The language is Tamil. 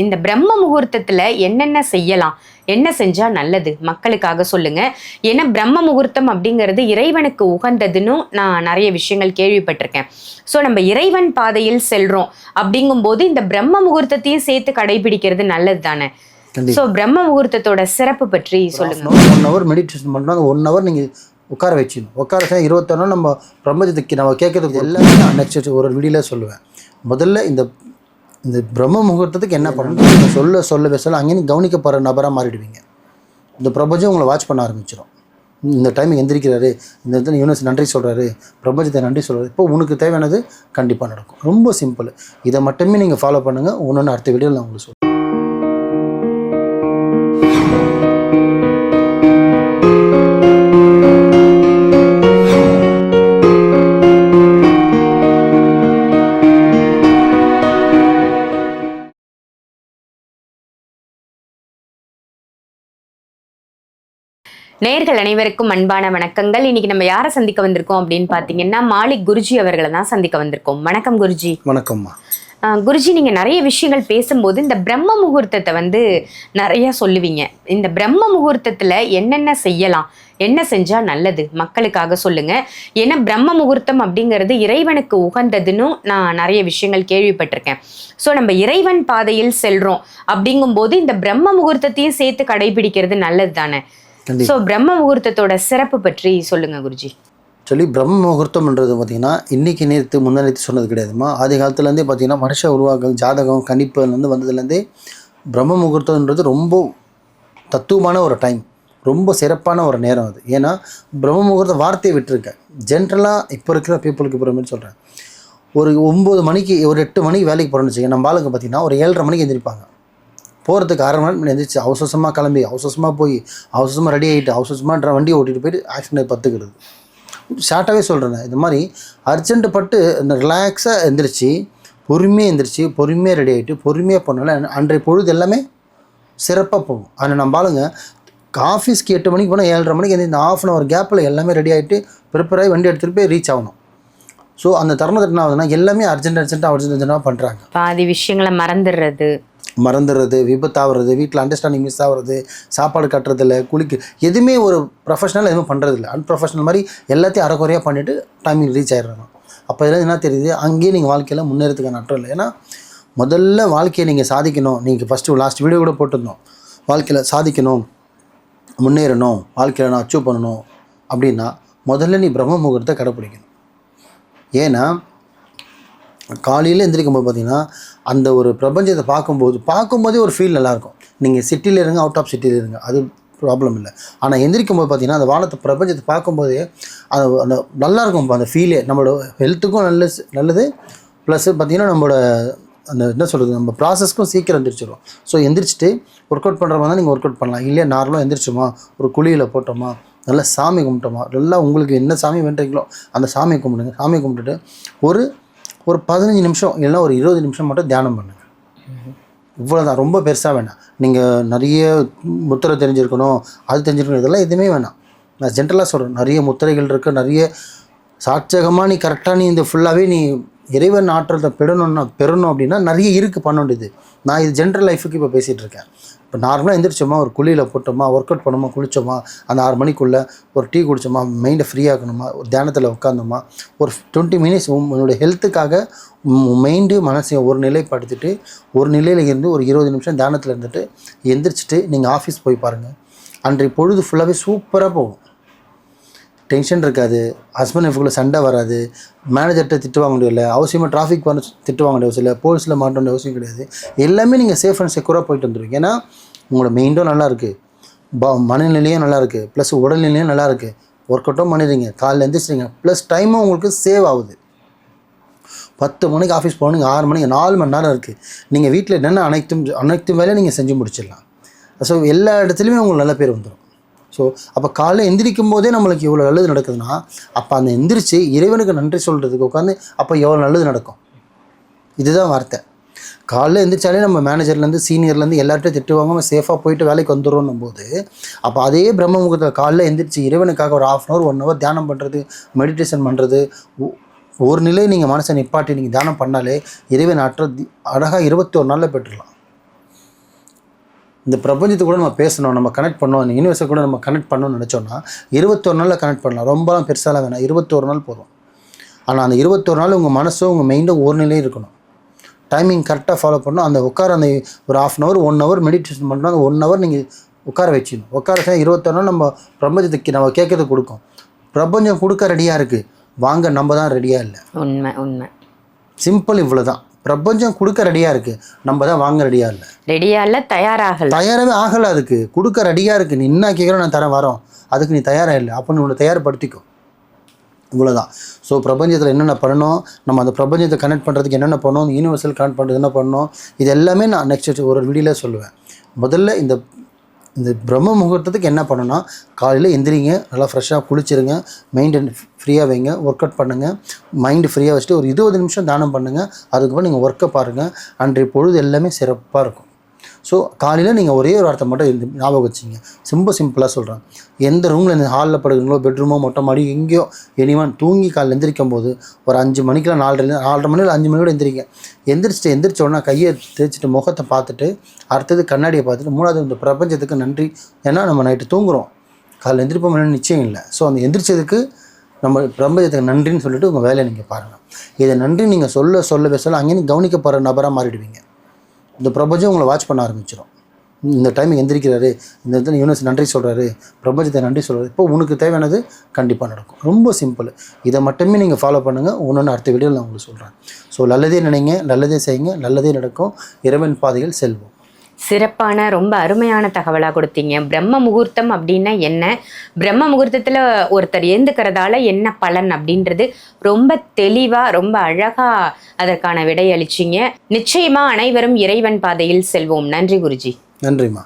இந்த பிரம்ம முகூர்த்தத்துல என்னென்ன செய்யலாம், என்ன செஞ்சா நல்லது மக்களுக்காக சொல்லுங்க. ஏன்னா பிரம்ம முகூர்த்தம் அப்படிங்கிறது இறைவனுக்கு உகந்ததுன்னு நான் நிறைய விஷயங்கள் கேள்விப்பட்டிருக்கேன். ஸோ நம்ம இறைவன் பாதையில் செல்றோம் அப்படிங்கும்போது இந்த பிரம்ம முகூர்த்தத்தையும் சேர்த்து கடைபிடிக்கிறது நல்லது தானே. ஸோ பிரம்ம முகூர்த்தத்தோட சிறப்பு பற்றி சொல்லுங்க. 1 hour மெடிடேஷன் பண்ணுறாங்க. 1 hour நீங்கள் உட்கார வச்சிடணும். உட்கார வச்சா 21 நம்ம பிரம்மஜத்துக்கு நம்ம கேட்கறதுக்கு எல்லாமே நான் நெக்ஸ்ட் ஒரு வீடியோவில் சொல்லுவேன். முதல்ல இந்த பிரம்ம முகூர்த்தத்துக்கு என்ன பண்ணணும் நீங்கள் சொல்ல அங்கேயும் கவனிக்கப்படுற நபராக மாறிடுவீங்க. இந்த பிரபஞ்சம் உங்களை வாட்ச் பண்ண ஆரம்பிச்சிடும். இந்த டைமுக்கு எந்திரிக்கிறாரு, இந்த இடத்துல யூனிவர்ஸ் நன்றி சொல்கிறாரு, பிரபஞ்சத்தை நன்றி சொல்கிறாரு. இப்போ உனக்கு தேவையானது கண்டிப்பாக நடக்கும். ரொம்ப சிம்பிள். இதை மட்டுமே நீங்கள் ஃபாலோ பண்ணுங்கள். ஒன்று அடுத்த வீடியோவில் நான் உங்களுக்கு சொல்லுவேன். நேயர்கள் அனைவருக்கும் அன்பான வணக்கங்கள். இன்னைக்கு நம்ம யாரை சந்திக்க வந்திருக்கோம் அப்படின்னு பார்த்தீங்கன்னா மாலிக் குருஜி அவர்களை தான் சந்திக்க வந்திருக்கோம். வணக்கம் குருஜி. வணக்கம்மா. குருஜி, நீங்கள் நிறைய விஷயங்கள் பேசும்போது இந்த பிரம்ம முகூர்த்தத்தை நிறைய சொல்லுவீங்க. இந்த பிரம்ம முகூர்த்தத்தில் என்னென்ன செய்யலாம், என்ன செஞ்சால் நல்லது மக்களுக்காக சொல்லுங்க. ஏன்னா பிரம்ம முகூர்த்தம் அப்படிங்கிறது இறைவனுக்கு உகந்ததுன்னு நான் நிறைய விஷயங்கள் கேள்விப்பட்டிருக்கேன். ஸோ நம்ம இறைவன் பாதையில் செல்றோம் அப்படிங்கும்போது இந்த பிரம்ம முகூர்த்தத்தையும் சேர்த்து கடைபிடிக்கிறது நல்லது தானே. ஸோ பிரம்ம முகூர்த்தத்தோட சிறப்பு பற்றி சொல்லுங்க குருஜி. பிரம்ம முகூர்த்தம்ன்றது பார்த்தீங்கன்னா இன்றைக்கி நேற்று முன்னாடி சொன்னது கிடையாதுமா. ஆதி காலத்துலேருந்தே பார்த்தீங்கன்னா மனுஷ உருவாக்கம் ஜாதகம் கணிப்புலேருந்து வந்ததுலேருந்தே பிரம்ம முகூர்த்தம்ன்றது ரொம்ப தத்துவமான ஒரு டைம், ரொம்ப சிறப்பான ஒரு நேரம் அது. ஏன்னா பிரம்ம முகூர்த்த வார்த்தையை விட்டுருக்கேன். ஜென்ரலாக இப்போ இருக்கிற பீப்புளுக்கு போகிற மாதிரி சொல்கிறேன். ஒரு 9 மணிக்கு ஒரு 8 மணிக்கு வேலைக்கு போகிறோன்னு வச்சுக்கோங்க. நம்ம ஆளுங்க பார்த்தீங்கன்னா ஒரு 7:30 மணிக்கு எந்திரிப்பாங்க. போகிறதுக்கு 1/2 மணி நேரம் எழுந்திரிச்சு அவசரமாக கிளம்பி அவசரமாக போய் அவசரமாக ரெடி ஆகிட்டு அவசரமாக வண்டியை ஓட்டிகிட்டு போயிட்டு ஆக்சிடென்ட் பத்துக்கிறது. ஷார்ட்டாகவே சொல்கிறேன். இந்த மாதிரி அர்ஜென்ட்டு பட்டு இந்த ரிலாக்ஸாக எந்திரிச்சு பொறுமையாக ரெடி ஆகிட்டு பொறுமையாக போனால அன்றைய பொழுது எல்லாமே சிறப்பாக போகும். ஆனால் நம்ம ஆளுங்க ஆஃபீஸ்க்கு 8 மணிக்கு போனால் 7:30 மணிக்கு இந்த ½ hour கேப்பில் எல்லாமே ரெடி ஆகிட்டு ப்ரிப்பேர் ஆகி வண்டி எடுத்துகிட்டு போய் ரீச் ஆகணும். ஸோ அந்த தருணத்தில் என்ன ஆகுதுன்னா எல்லாமே அர்ஜென்ட்டாக பண்ணுறாங்க. பாதி விஷயங்களை மறந்துடுறது, விபத்தாகிறது, வீட்டில் அண்டர்ஸ்டாண்டிங் மிஸ் ஆகிறது, சாப்பாடு கட்டுறதில்ல, குளிக்கு எதுவுமே ஒரு ப்ரொஃபஷனல் எதுவும் பண்ணுறதில்ல. அன்ப்ரொஃபஷனல் மாதிரி எல்லாத்தையும் அரைக்குறையாக பண்ணிவிட்டு டைமிங் ரீச் ஆகிடுறாங்க. அப்போ இதெல்லாம் என்ன தெரியுது, அங்கேயே நீங்கள் வாழ்க்கையில் முன்னேறதுக்கான அர்த்தம் இல்லை. ஏன்னா முதல்ல வாழ்க்கையை நீங்கள் சாதிக்கணும். நீங்கள் ஃபஸ்ட்டு லாஸ்ட் வீடியோ கூட போட்டிருந்தோம், வாழ்க்கையில் சாதிக்கணும், முன்னேறணும், வாழ்க்கையில் நான் அச்சீவ் பண்ணணும் அப்படின்னா முதல்ல நீ பிரம்ம முகூர்த்தத்தை கடைப்பிடிக்கணும். ஏன்னா காலையில் எந்திரிக்கும்போது பார்த்தீங்கன்னா அந்த ஒரு பிரபஞ்சத்தை பார்க்கும்போதே ஒரு ஃபீல் நல்லாயிருக்கும். நீங்கள் சிட்டியில் இருங்க, அவுட் ஆஃப் சிட்டியில் இருங்க, அது ப்ராப்ளம் இல்லை. ஆனால் எந்திரிக்கும்போது பார்த்தீங்கன்னா அந்த வானத்தை பிரபஞ்சத்தை பார்க்கும்போதே அந்த நல்லாயிருக்கும். அந்த ஃபீலே நம்மளோட ஹெல்த்துக்கும் நல்லது. ப்ளஸ் பார்த்திங்கன்னா நம்மளோட அந்த என்ன சொல்கிறது, நம்ம ப்ராசஸ்க்கும் சீக்கிரம் எந்திரிச்சிடும். ஸோ எந்திரிச்சிட்டு ஒர்க் அவுட் பண்ணுற மாதிரி தான் நீங்கள் ஒர்க் அவுட் பண்ணலாம். இல்லையா நார்மலாக எந்திரிச்சோமா, ஒரு குழியில் போட்டோமா, நல்லா சாமி கும்பிட்டோமா, நல்லா உங்களுக்கு என்ன சாமி வேண்டுறீங்களோ அந்த சாமி கும்பிடுங்க. சாமி கும்பிட்டுட்டு ஒரு 15 நிமிஷம் இல்லைன்னா ஒரு 20 நிமிஷம் மட்டும் தியானம் பண்ணுங்கள். இவ்வளோதான், ரொம்ப பெருசாக வேணாம். நீங்கள் நிறைய முத்திரை தெரிஞ்சிருக்கணும், அது தெரிஞ்சிருக்கணும், இதெல்லாம் எதுவுமே வேணாம். நான் ஜென்ரலாக சொல்கிறேன். நிறைய முத்திரைகள் இருக்குது, நிறைய சாட்சகமாக நீ கரெக்டாக நீ இந்த ஃபுல்லாகவே நீ இறைவன் ஆற்றத்தை பெறணும் அப்படின்னா நிறைய இருக்குது பண்ண வேண்டியது. நான் இது ஜென்ரல் லைஃபுக்கு இப்போ பேசிகிட்டு இருக்கேன். இப்போ நார்மலாக எந்திரிச்சோமா, ஒரு குழியில் போட்டோமா, ஒர்க் அவுட் பண்ணோமா, குளித்தோமா, அந்த 6 மணிக்குள்ளே ஒரு டீ குடித்தோமா, மைண்டை ஃப்ரீயாகணுமா, ஒரு தியானத்தில் உட்காந்தோமா, ஒரு 20 மினிட்ஸ் உன்னோட ஹெல்த்துக்காக மைண்டு மனசையும் ஒரு நிலைப்படுத்திட்டு ஒரு நிலையில் இருந்து ஒரு 20 நிமிஷம் தியானத்தில் இருந்துட்டு எந்திரிச்சிட்டு நீங்கள் ஆஃபீஸ் போய் பாருங்கள். அன்றைய பொழுது ஃபுல்லாகவே சூப்பராக போகும். டென்ஷன் இருக்காது, ஹஸ்பண்ட் ஒய்ஃபுக்குள்ளே சண்டை வராது, மேனேஜர்கிட்ட திட்டு வாங்க முடியல, அவசியமாக டிராஃபிக் பண்ண திட்டு வாங்க வேண்டிய அவசியம் இல்லை, போலீஸில் மாட்ட வேண்டிய அவசியம் கிடையாது. எல்லாமே நீங்கள் சேஃப் அண்ட் செக்யூராக போயிட்டு வந்துடுவீங்க. ஏன்னா உங்களோட மைண்டும் நல்லா இருக்குது, மனநிலையும் நல்லா இருக்குது, ப்ளஸ் உடல்நிலையும் நல்லா இருக்குது. ஒர்க் அவுட்டும் பண்ணிடுறீங்க, காலையில் எந்திரிச்சிங்க, ப்ளஸ் டைமும் உங்களுக்கு சேவ் ஆகுது. 10 மணிக்கு ஆஃபீஸ் போகணும், 6 மணிக்கு 4 மணி நேரம் இருக்குது. நீங்கள் வீட்டில் என்னென்ன அனைத்து வேலையும் நீங்கள் செஞ்சு முடிச்சிடலாம். ஸோ எல்லா இடத்துலையுமே உங்களுக்கு நல்ல பேர் வந்துடும். ஸோ அப்போ காலையில் எந்திரிக்கும் போதே நம்மளுக்கு இவ்வளோ நல்லது நடக்குதுன்னா அப்போ அந்த எந்திரிச்சு இறைவனுக்கு நன்றி சொல்கிறதுக்கு உட்காந்து அப்போ எவ்வளோ நல்லது நடக்கும். இதுதான் வார்த்தை. காலையில் எந்திரிச்சாலே நம்ம மேனேஜர்லேருந்து சீனியர்லேருந்து எல்லார்ட்டையும் திட்டுவாங்க, சேஃபாக போயிட்டு வேலைக்கு வந்துடும்னும் போது அப்போ அதே பிரம்ம முகூர்த்தத்தில் காலையில் எந்திரிச்சு இறைவனுக்காக ஒரு 1/2 hour 1 hour தியானம் பண்ணுறது, மெடிடேஷன் பண்ணுறது, ஒரு நிலை நீங்கள் மனசை நிப்பாட்டி நீங்கள் தியானம் பண்ணாலே இறைவன் அழகாக 21 நாளில் பெற்றுடலாம். இந்த பிரபஞ்சத்தை கூட நம்ம பேசணும், நம்ம கனெக்ட் பண்ணோம், இந்த யூனிவர்ஸை கூட நம்ம கனெக்ட் பண்ணணும்னு நினச்சோன்னா 21 நாளில் கனெக்ட் பண்ணலாம். ரொம்பலாம் பெருசாலாம் வேணாம், 21 நாள் போதும். ஆனால் அந்த 21 நாள் உங்கள் மனசோ உங்கள் மைண்டும் ஒரு நிலையும் இருக்கணும். டைமிங் கரெக்டாக ஃபாலோ பண்ணணும். அந்த அந்த ஒரு 1/2 hour 1 hour மெடிடேஷன் பண்ணணும். அந்த 1 hour நீங்கள் உட்கார வச்சிடணும். உட்கார வச்சா 21 நாள் நம்ம பிரபஞ்சத்துக்கு நம்ம கேட்கறது கொடுக்கும். பிரபஞ்சம் கொடுக்க ரெடியாக இருக்குது, வாங்க நம்ம தான் ரெடியாக இல்லை. உண்மை சிம்பிள், இவ்வளோ தான். பிரபஞ்சம் கொடுக்க ரெடியாக இருக்குது, நம்ம தான் வாங்க ரெடியாக இல்லை. ரெடியாக இல்லை, தயாராகவே ஆகலை. அதுக்கு கொடுக்க ரெடியாக இருக்குது. நீ என்ன கேட்குறோம், நான் தரேன் வரோம், அதுக்கு நீ தயாராக இல்லை. அப்போ நீ உன்னை தயார்படுத்திக்கும். இவ்வளோதான். ஸோ பிரபஞ்சத்தில் என்னென்ன பண்ணணும், நம்ம அந்த பிரபஞ்சத்தை கனெக்ட் பண்ணுறதுக்கு என்னென்ன பண்ணணும், யூனிவர்சல் கனெக்ட் பண்ணுறது என்ன பண்ணணும், இது எல்லாமே நான் நெக்ஸ்ட் ஒரு வீடியோவில் சொல்லுவேன். முதல்ல இந்த பிரம்ம முகூர்த்தத்துக்கு என்ன பண்ணணும்னா, காலையில் எந்திரிங்க, நல்லா ஃப்ரெஷ்ஷாக குளிச்சிருங்க, மைண்டை ஃப்ரீயாக வைங்க, ஒர்க் அவுட் பண்ணுங்கள். மைண்டு ஃப்ரீயாக வச்சுட்டு ஒரு 20 நிமிஷம் தியானம் பண்ணுங்கள். அதுக்கப்புறம் நீங்கள் ஒர்க்கை பாருங்கள். அன்றைய பொழுது எல்லாமே சிறப்பாக இருக்கும். ஸோ காலையில் நீங்கள் ஒரே ஒரு வார்த்தை மட்டும் ஞாபகம் வச்சிங்க. சிம்பிளாக சொல்கிறேன். எந்த ரூமில் இந்த ஹாலில் படுக்கிறீங்களோ, பெட்ரூமோ, மொட்டை மாடி, எங்கேயோ எனிவன் தூங்கி காலையில் எந்திரிக்கும் போது ஒரு 5 மணிக்கெலாம் 4:30 மணி 5 மணியோட எந்திரிங்க. எந்திரிச்ச உடனே கையை தேய்ச்சிட்டு முகத்தை பார்த்துட்டு, அடுத்தது கண்ணாடியை பார்த்துட்டு, 3வது இந்த பிரபஞ்சத்துக்கு நன்றி. ஏன்னா நம்ம நைட்டு தூங்குகிறோம், காலையில் எந்திரிப்போம் நிச்சயம் இல்லை. ஸோ அந்த எந்திரிச்சதுக்கு நம்ம பிரபஞ்சத்துக்கு நன்றின்னு சொல்லிட்டு உங்கள் வேலையை நீங்கள் பாருங்கள். இதை நன்றி நீங்கள் சொல்ல அங்கேயும் கவனிக்கப்படுற நபராக மாறிடுவீங்க. இந்த பிரபஞ்சம் உங்களை வாட்ச் பண்ண ஆரம்பிச்சிடும். இந்த டைம் எந்திரிக்கிறாரு, இந்த இடத்துல யூனிவர்ஸ் நன்றி சொல்கிறாரு, பிரபஞ்சத்தை நன்றி சொல்கிறாரு, இப்போ உனக்கு தேவையானது கண்டிப்பாக நடக்கும். ரொம்ப சிம்பிள். இதை மட்டுமே நீங்கள் ஃபாலோ பண்ணுங்கள். ஒன்று அடுத்த வீடியோவில் நான் உங்களுக்கு சொல்கிறேன். ஸோ நல்லதே நினைங்க, நல்லதே செய்யுங்க, நல்லதே நடக்கும். இறைவன் பாதையில் செல்வோம். சிறப்பான ரொம்ப அருமையான தகவலாக கொடுத்தீங்க. பிரம்ம முகூர்த்தம் அப்படின்னா என்ன, பிரம்ம முகூர்த்தத்தில் ஒருத்தர் ஏந்துக்கிறதால என்ன பலன் அப்படின்றது ரொம்ப தெளிவாக ரொம்ப அழகாக அதற்கான விடை அளிச்சிங்க. நிச்சயமாக அனைவரும் இறைவன் பாதையில் செல்வோம். நன்றி குருஜி. நன்றிம்மா.